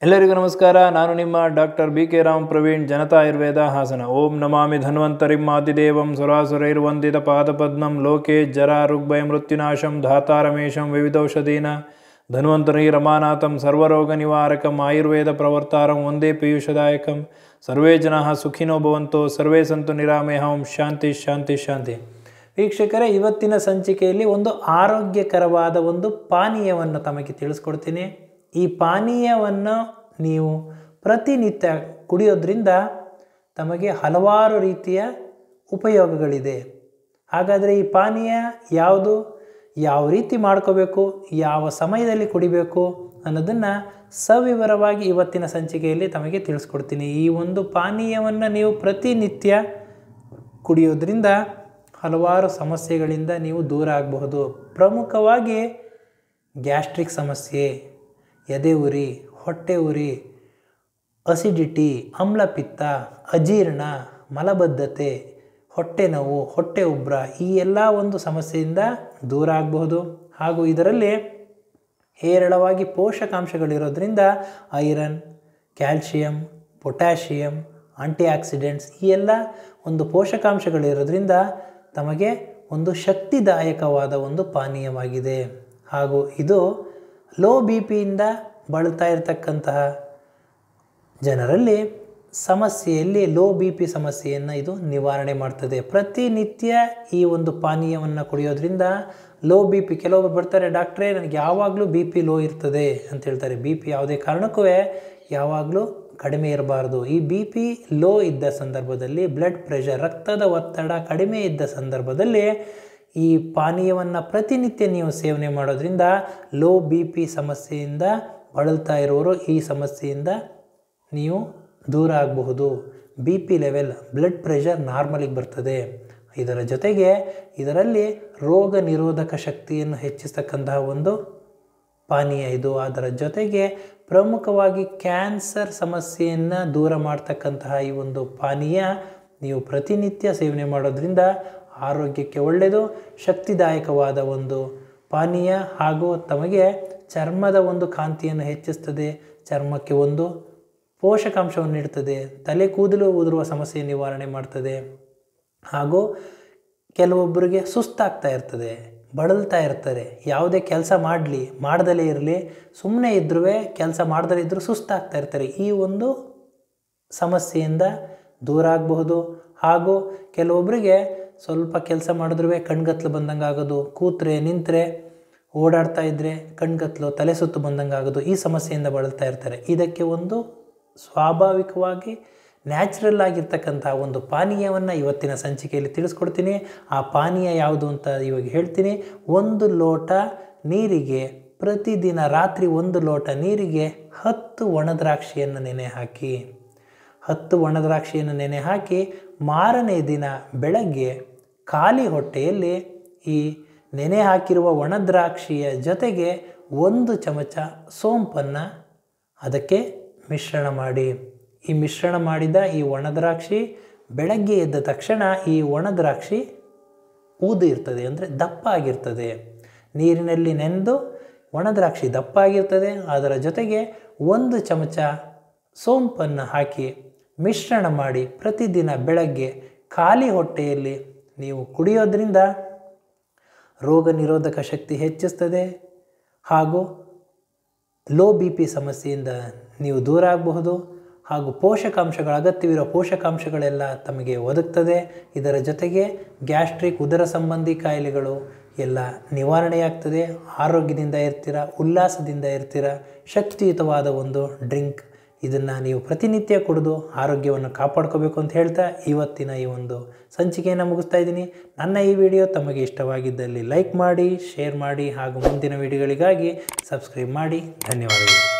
ಎಲ್ಲರಿಗೂ ನಮಸ್ಕಾರ. ನಾನು ನಿಮ್ಮ ಡಾಕ್ಟರ್ ಬಿ.ಕೆ. ರಾಮ್ ಪ್ರವೀಣ್, ಜನತಾ ಆಯುರ್ವೇದ ಹಾಸನ. ಓಂ ನಮಾಮಿ ಧನ್ವಂತರಿಂ ಆದಿದೇವಂ ಸುರಾಸುರೈರ್ವಂದಿತ ಪಾದಪದ್ಮಂ ಲೋಕೆ ಜರಾ ಋಗ್ಭಯ ಮೃತ್ಯುನಾಶಂ ಧಾತಾರಮೇಶಂ ವಿವಿಧೌಷಧೀನ ಧನ್ವಂತರಿ ರಮಾನಾಥಂ ಸರ್ವರೋಗ ನಿವಾರಕಂ ಆಯುರ್ವೇದ ಪ್ರವರ್ತಾರಂ ಒಂದೇ ಪೀಯೂಷದಾಯಕಂ. ಸರ್ವೇ ಜನಾಃ ಸುಖಿನೋ ಭವಂತು, ಸರ್ವೇ ಸಂತು ನಿರಾಮಯಃ. ಶಾಂತಿ ಶಾಂತಿ ಶಾಂತಿ. ವೀಕ್ಷಕರೇ, ಇವತ್ತಿನ ಸಂಚಿಕೆಯಲ್ಲಿ ಒಂದು ಆರೋಗ್ಯಕರವಾದ ಒಂದು ಪಾನೀಯವನ್ನು ತಮಗೆ ತಿಳಿಸ್ಕೊಡ್ತೀನಿ. ಈ ಪಾನೀಯವನ್ನು ನೀವು ಪ್ರತಿನಿತ್ಯ ಕುಡಿಯೋದ್ರಿಂದ ತಮಗೆ ಹಲವಾರು ರೀತಿಯ ಉಪಯೋಗಗಳಿದೆ. ಹಾಗಾದರೆ ಈ ಪಾನೀಯ ಯಾವುದು, ಯಾವ ರೀತಿ ಮಾಡ್ಕೋಬೇಕು, ಯಾವ ಸಮಯದಲ್ಲಿ ಕುಡಿಬೇಕು ಅನ್ನೋದನ್ನು ಸವಿವರವಾಗಿ ಇವತ್ತಿನ ಸಂಚಿಕೆಯಲ್ಲಿ ತಮಗೆ ತಿಳಿಸ್ಕೊಡ್ತೀನಿ. ಈ ಒಂದು ಪಾನೀಯವನ್ನು ನೀವು ಪ್ರತಿನಿತ್ಯ ಕುಡಿಯೋದ್ರಿಂದ ಹಲವಾರು ಸಮಸ್ಯೆಗಳಿಂದ ನೀವು ದೂರ ಆಗಬಹುದು. ಪ್ರಮುಖವಾಗಿ ಗ್ಯಾಸ್ಟ್ರಿಕ್ ಸಮಸ್ಯೆ, ಎದೆ ಉರಿ, ಹೊಟ್ಟೆ ಉರಿ, ಅಸಿಡಿಟಿ, ಆಮ್ಲಪಿತ್ತ, ಅಜೀರ್ಣ, ಮಲಬದ್ಧತೆ, ಹೊಟ್ಟೆ ನೋವು, ಹೊಟ್ಟೆ ಉಬ್ರ, ಈ ಎಲ್ಲ ಒಂದು ಸಮಸ್ಯೆಯಿಂದ ದೂರ ಆಗಬಹುದು. ಹಾಗೂ ಇದರಲ್ಲಿ ಹೇರಳವಾಗಿ ಪೋಷಕಾಂಶಗಳಿರೋದ್ರಿಂದ iron, calcium, potassium, antioxidants, ಈ ಎಲ್ಲ ಒಂದು ಪೋಷಕಾಂಶಗಳಿರೋದ್ರಿಂದ ತಮಗೆ ಒಂದು ಶಕ್ತಿದಾಯಕವಾದ ಒಂದು ಪಾನೀಯವಾಗಿದೆ. ಹಾಗೂ ಇದು ಲೋ ಬಿ ಪಿಯಿಂದ ಬಳಲ್ತಾ ಇರತಕ್ಕಂತಹ ಜನರಲ್ಲಿ ಸಮಸ್ಯೆಯಲ್ಲಿ ಲೋ ಬಿ ಪಿ ಸಮಸ್ಯೆಯನ್ನು ಇದು ನಿವಾರಣೆ ಮಾಡ್ತದೆ. ಪ್ರತಿನಿತ್ಯ ಈ ಒಂದು ಪಾನೀಯವನ್ನು ಕುಡಿಯೋದ್ರಿಂದ ಲೋ ಬಿ ಪಿ, ಕೆಲವೊಬ್ಬರು ಬರ್ತಾರೆ, ಡಾಕ್ಟ್ರೇ ನನಗೆ ಯಾವಾಗಲೂ ಬಿ ಪಿ ಲೋ ಇರ್ತದೆ ಅಂತ ಹೇಳ್ತಾರೆ. ಬಿ ಪಿ ಯಾವುದೇ ಕಾರಣಕ್ಕೂ ಯಾವಾಗಲೂ ಕಡಿಮೆ ಇರಬಾರ್ದು. ಈ ಬಿ ಪಿ ಲೋ ಇದ್ದ ಸಂದರ್ಭದಲ್ಲಿ, ಬ್ಲಡ್ ಪ್ರೆಷರ್, ರಕ್ತದ ಒತ್ತಡ ಕಡಿಮೆ ಇದ್ದ ಸಂದರ್ಭದಲ್ಲಿ ಈ ಪಾನೀಯವನ್ನು ಪ್ರತಿನಿತ್ಯ ನೀವು ಸೇವನೆ ಮಾಡೋದ್ರಿಂದ ಲೋ ಬಿ ಪಿ ಸಮಸ್ಯೆಯಿಂದ ಬಳಲ್ತಾ ಇರೋರು ಈ ಸಮಸ್ಯೆಯಿಂದ ನೀವು ದೂರ ಆಗಬಹುದು. B P level, blood pressure ನಾರ್ಮಲಿಗೆ ಬರ್ತದೆ. ಇದರ ಜೊತೆಗೆ ಇದರಲ್ಲಿ ರೋಗ ನಿರೋಧಕ ಶಕ್ತಿಯನ್ನು ಹೆಚ್ಚಿಸ್ತಕ್ಕಂತಹ ಒಂದು ಪಾನೀಯ ಇದು. ಅದರ ಜೊತೆಗೆ ಪ್ರಮುಖವಾಗಿ ಕ್ಯಾನ್ಸರ್ ಸಮಸ್ಯೆಯನ್ನು ದೂರ ಮಾಡ್ತಕ್ಕಂತಹ ಈ ಒಂದು ಪಾನೀಯ ನೀವು ಪ್ರತಿನಿತ್ಯ ಸೇವನೆ ಮಾಡೋದ್ರಿಂದ ಆರೋಗ್ಯಕ್ಕೆ ಒಳ್ಳೆಯದು, ಶಕ್ತಿದಾಯಕವಾದ ಒಂದು ಪಾನೀಯ. ಹಾಗೂ ತಮಗೆ ಚರ್ಮದ ಒಂದು ಕಾಂತಿಯನ್ನು ಹೆಚ್ಚಿಸ್ತದೆ, ಚರ್ಮಕ್ಕೆ ಒಂದು ಪೋಷಕಾಂಶವನ್ನು ನೀಡ್ತದೆ, ತಲೆ ಕೂದಲು ಉದುರುವ ಸಮಸ್ಯೆ ನಿವಾರಣೆ ಮಾಡ್ತದೆ. ಹಾಗೂ ಕೆಲವೊಬ್ಬರಿಗೆ ಸುಸ್ತಾಗ್ತಾ ಇರ್ತದೆ, ಬಳಲ್ತಾ ಇರ್ತಾರೆ, ಯಾವುದೇ ಕೆಲಸ ಮಾಡ್ದಲೇ ಇರಲಿ, ಸುಮ್ಮನೆ ಇದ್ರೂ ಕೆಲಸ ಮಾಡ್ದಲೇ ಇದ್ದರೂ ಸುಸ್ತಾಗ್ತಾ ಇರ್ತಾರೆ. ಈ ಒಂದು ಸಮಸ್ಯೆಯಿಂದ ದೂರ ಆಗಬಹುದು. ಹಾಗೂ ಕೆಲವೊಬ್ಬರಿಗೆ ಸ್ವಲ್ಪ ಕೆಲಸ ಮಾಡಿದ್ರೂ ಕಣ್ಗತ್ಲು ಬಂದಂಗೆ ಆಗೋದು, ಕೂತ್ರೆ ನಿಂತರೆ ಓಡಾಡ್ತಾ ಇದ್ದರೆ ಕಣ್ಗತ್ಲು, ತಲೆ ಸುತ್ತು ಬಂದಂಗೆ ಆಗೋದು, ಈ ಸಮಸ್ಯೆಯಿಂದ ಬಳಲ್ತಾ ಇರ್ತಾರೆ. ಇದಕ್ಕೆ ಒಂದು ಸ್ವಾಭಾವಿಕವಾಗಿ ನ್ಯಾಚುರಲ್ ಆಗಿರ್ತಕ್ಕಂಥ ಒಂದು ಪಾನೀಯವನ್ನು ಇವತ್ತಿನ ಸಂಚಿಕೆಯಲ್ಲಿ ತಿಳಿಸ್ಕೊಡ್ತೀನಿ. ಆ ಪಾನೀಯ ಯಾವುದು ಅಂತ ಇವಾಗ ಹೇಳ್ತೀನಿ. 1 ಲೋಟ ನೀರಿಗೆ, ಪ್ರತಿದಿನ ರಾತ್ರಿ 1 ಲೋಟ ನೀರಿಗೆ 10 ಒಣದ್ರಾಕ್ಷಿಯನ್ನು ನೆನೆ ಹಾಕಿ, 10 ಒಣದ್ರಾಕ್ಷಿಯನ್ನು ನೆನೆ ಹಾಕಿ ಮಾರನೇ ದಿನ ಬೆಳಗ್ಗೆ ಖಾಲಿ ಹೊಟ್ಟೆಯಲ್ಲಿ ಈ ನೆನೆ ಹಾಕಿರುವ ಒಣದ್ರಾಕ್ಷಿಯ ಜೊತೆಗೆ 1 ಚಮಚ ಸೋಂಪನ್ನು ಅದಕ್ಕೆ ಮಿಶ್ರಣ ಮಾಡಿ. ಈ ಮಿಶ್ರಣ ಮಾಡಿದ ಈ ಒಣದ್ರಾಕ್ಷಿ ಬೆಳಗ್ಗೆ ಎದ್ದ ತಕ್ಷಣ ಈ ಒಣದ್ರಾಕ್ಷಿ ಊದು ಇರ್ತದೆ, ಅಂದರೆ ದಪ್ಪ ಆಗಿರ್ತದೆ. ನೀರಿನಲ್ಲಿ ನೆನೆದು ಒಣದ್ರಾಕ್ಷಿ ದಪ್ಪ ಆಗಿರ್ತದೆ. ಅದರ ಜೊತೆಗೆ 1 ಚಮಚ ಸೋಂಪನ್ನು ಹಾಕಿ ಮಿಶ್ರಣ ಮಾಡಿ ಪ್ರತಿದಿನ ಬೆಳಗ್ಗೆ ಖಾಲಿ ಹೊಟ್ಟೆಯಲ್ಲಿ ನೀವು ಕುಡಿಯೋದ್ರಿಂದ ರೋಗ ನಿರೋಧಕ ಶಕ್ತಿ ಹೆಚ್ಚಿಸ್ತದೆ. ಹಾಗೂ ಲೋ ಬಿ ಪಿ ಸಮಸ್ಯೆಯಿಂದ ನೀವು ದೂರ ಆಗಬಹುದು. ಹಾಗೂ ಅಗತ್ಯವಿರೋ ಪೋಷಕಾಂಶಗಳೆಲ್ಲ ತಮಗೆ ಒದಗ್ತದೆ. ಇದರ ಜೊತೆಗೆ ಗ್ಯಾಸ್ಟ್ರಿಕ್, ಉದರ ಸಂಬಂಧಿ ಕಾಯಿಲೆಗಳು ಎಲ್ಲ ನಿವಾರಣೆಯಾಗ್ತದೆ. ಆರೋಗ್ಯದಿಂದ ಇರ್ತೀರ, ಉಲ್ಲಾಸದಿಂದ ಇರ್ತೀರ. ಶಕ್ತಿಯುತವಾದ ಒಂದು ಡ್ರಿಂಕ್, ಇದನ್ನು ನೀವು ಪ್ರತಿನಿತ್ಯ ಕುಡಿದು ಆರೋಗ್ಯವನ್ನು ಕಾಪಾಡ್ಕೋಬೇಕು ಅಂತ ಹೇಳ್ತಾ ಇವತ್ತಿನ ಈ ಒಂದು ಸಂಚಿಕೆಯನ್ನು ಮುಗಿಸ್ತಾ ಇದ್ದೀನಿ. ನನ್ನ ಈ ವಿಡಿಯೋ ತಮಗೆ ಇಷ್ಟವಾಗಿದ್ದಲ್ಲಿ ಲೈಕ್ ಮಾಡಿ, ಶೇರ್ ಮಾಡಿ, ಹಾಗೂ ಮುಂದಿನ ವಿಡಿಯೋಗಳಿಗಾಗಿ ಸಬ್ಸ್ಕ್ರೈಬ್ ಮಾಡಿ. ಧನ್ಯವಾದಗಳು.